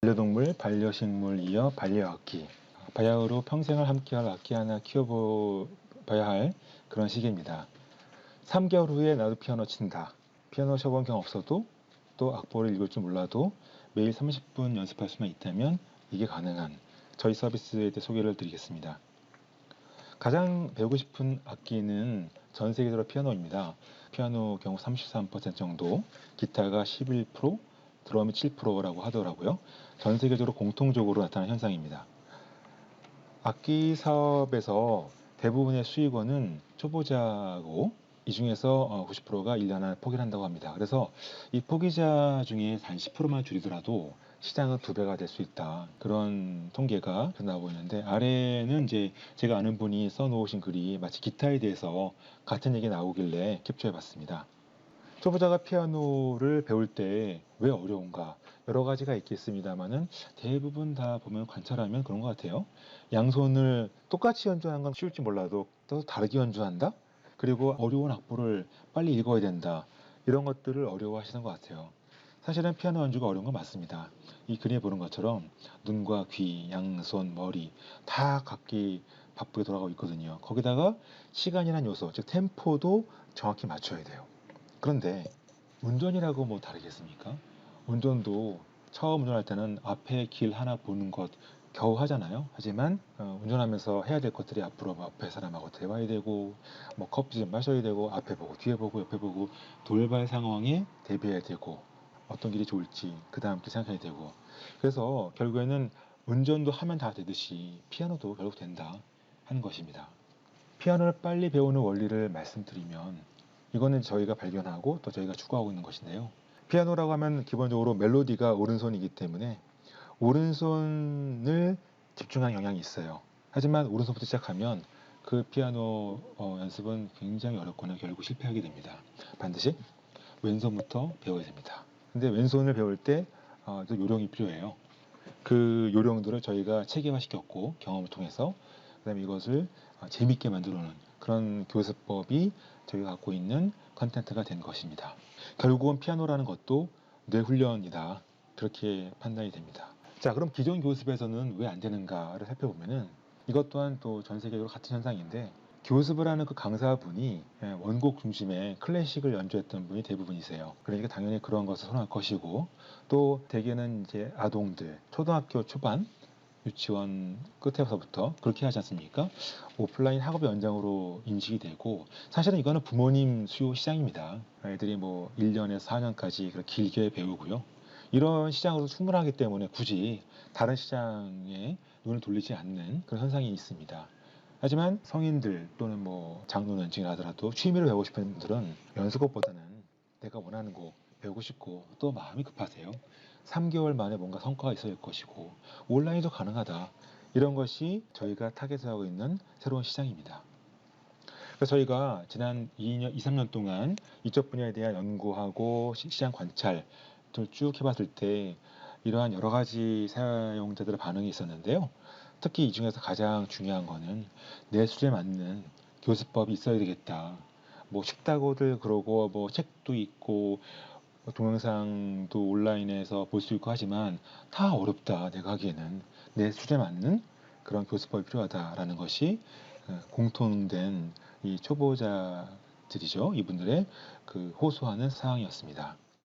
반려동물, 반려식물 이어 반려악기. 바야흐로 평생을 함께할 악기 하나 키워봐야 할 그런 시기입니다. 3개월 후에 나도 피아노 친다. 피아노 쳐본 경험 없어도 또 악보를 읽을 줄 몰라도 매일 30분 연습할 수만 있다면 이게 가능한 저희 서비스에 대해 소개를 드리겠습니다. 가장 배우고 싶은 악기는 전 세계적으로 피아노입니다. 피아노 경우 33% 정도, 기타가 11%, 드럼이 7%라고 하더라고요. 전 세계적으로 공통적으로 나타나는 현상입니다. 악기 사업에서 대부분의 수익원은 초보자고 이 중에서 90%가 1년 안에 포기를 한다고 합니다. 그래서 이 포기자 중에 한 10%만 줄이더라도 시장은 2배가 될 수 있다. 그런 통계가 나오고 있는데, 아래는 이제 제가 아는 분이 써놓으신 글이 마치 기타에 대해서 같은 얘기 나오길래 캡처해 봤습니다. 초보자가 피아노를 배울 때 왜 어려운가? 여러 가지가 있겠습니다만은 대부분 다 보면 관찰하면 그런 것 같아요. 양손을 똑같이 연주하는 건 쉬울지 몰라도 또 다르게 연주한다? 그리고 어려운 악보를 빨리 읽어야 된다. 이런 것들을 어려워하시는 것 같아요. 사실은 피아노 연주가 어려운 건 맞습니다. 이 그림에 보는 것처럼 눈과 귀, 양손, 머리 다 각기 바쁘게 돌아가고 있거든요. 거기다가 시간이라는 요소, 즉 템포도 정확히 맞춰야 돼요. 그런데 운전이라고 뭐 다르겠습니까? 운전도 처음 운전할 때는 앞에 길 하나 보는 것 겨우 하잖아요. 하지만 운전하면서 해야 될 것들이 앞으로 뭐 앞에 사람하고 대화해야 되고, 뭐 커피 좀 마셔야 되고, 앞에 보고 뒤에 보고 옆에 보고 돌발 상황에 대비해야 되고, 어떤 길이 좋을지 그 다음 길 생각해야 되고. 그래서 결국에는 운전도 하면 다 되듯이 피아노도 결국 된다 하는 것입니다. 피아노를 빨리 배우는 원리를 말씀드리면, 이거는 저희가 발견하고 또 저희가 추구하고 있는 것인데요. 피아노라고 하면 기본적으로 멜로디가 오른손이기 때문에 오른손을 집중한 영향이 있어요. 하지만 오른손부터 시작하면 그 피아노 연습은 굉장히 어렵거나 결국 실패하게 됩니다. 반드시 왼손부터 배워야 됩니다. 근데 왼손을 배울 때 또 요령이 필요해요. 그 요령들을 저희가 체계화시켰고, 경험을 통해서 그 다음에 이것을 재밌게 만들어놓은 그런 교습법이 저희가 갖고 있는 컨텐츠가 된 것입니다. 결국은 피아노라는 것도 뇌훈련이다, 그렇게 판단이 됩니다. 자, 그럼 기존 교습에서는 왜 안 되는가를 살펴보면은, 이것 또한 또 전 세계적으로 같은 현상인데, 교습을 하는 그 강사분이 원곡 중심의 클래식을 연주했던 분이 대부분이세요. 그러니까 당연히 그런 것을 선호할 것이고, 또 대개는 이제 아동들, 초등학교 초반, 유치원 끝에서부터 그렇게 하지 않습니까? 오프라인 학업의 연장으로 인식이 되고, 사실은 이거는 부모님 수요 시장입니다. 애들이 뭐 1년에서 4년까지 길게 배우고요. 이런 시장으로 충분하기 때문에 굳이 다른 시장에 눈을 돌리지 않는 그런 현상이 있습니다. 하지만 성인들 또는 뭐 장로년층이라 하더라도 취미를 배우고 싶은 분들은 연습곡보다는 내가 원하는 곡 배우고 싶고, 또 마음이 급하세요. 3개월 만에 뭔가 성과가 있어야 할 것이고, 온라인도 가능하다. 이런 것이 저희가 타겟하고 있는 새로운 시장입니다. 그래서 저희가 지난 2년, 2, 3년 동안 이쪽 분야에 대한 연구하고 시장 관찰을 쭉 해봤을 때 이러한 여러 가지 사용자들의 반응이 있었는데요. 특히 이 중에서 가장 중요한 거는 내 수준에 맞는 교습법이 있어야 되겠다. 뭐 쉽다고들 그러고, 뭐 책도 있고 동영상도 온라인에서 볼 수 있고 하지만 다 어렵다. 내가 하기에는 내 수준에 맞는 그런 교습법이 필요하다라는 것이 공통된 이 초보자들이죠. 이분들의 그 호소하는 사항이었습니다.